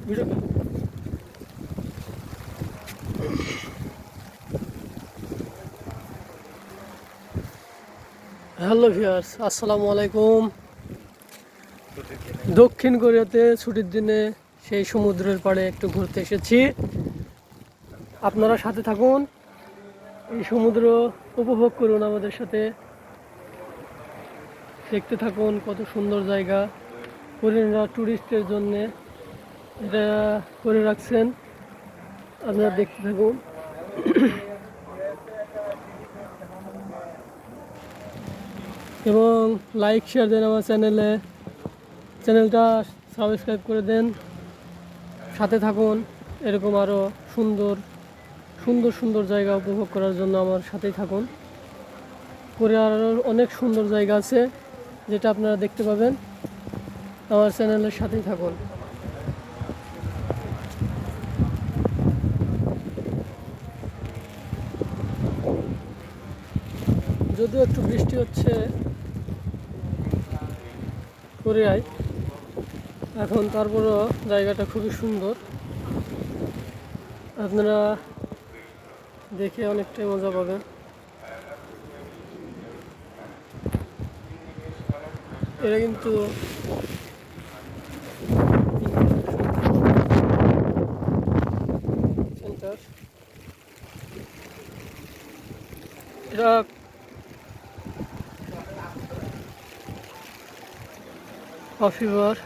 Hello viewers, আসসালামু আলাইকুম। দক্ষিণ কোরিয়াতে ছুটির দিনে সেই সমুদ্রের পাড়ে একটু ঘুরতে এসেছি। আপনারা সাথে থাকুন, এই সমুদ্র উপভোগ করুন আমাদের সাথে। দেখতে থাকুন কত সুন্দর জায়গা। কোরিয়ানরা ট্যুরিস্টের জন্যে এটা করে রাখছেন, আপনারা দেখতে থাকুন। এবং লাইক শেয়ার দেন আমার চ্যানেলটা সাবস্ক্রাইব করে দেন। সাথে থাকুন, এরকম আরও সুন্দর সুন্দর সুন্দর জায়গা উপভোগ করার জন্য আমার সাথেই থাকুন। কোরিয়ার আরও অনেক সুন্দর জায়গা আছে যেটা আপনারা দেখতে পাবেন। আমার চ্যানেলের সাথেই থাকুন। যদিও একটু বৃষ্টি হচ্ছে কোরিয়ায় এখন, তারপরও জায়গাটা খুবই সুন্দর। আপনারা দেখে অনেকটাই মজা পাবেন। এটা কিন্তু সেন্টার, এটা কফি বার।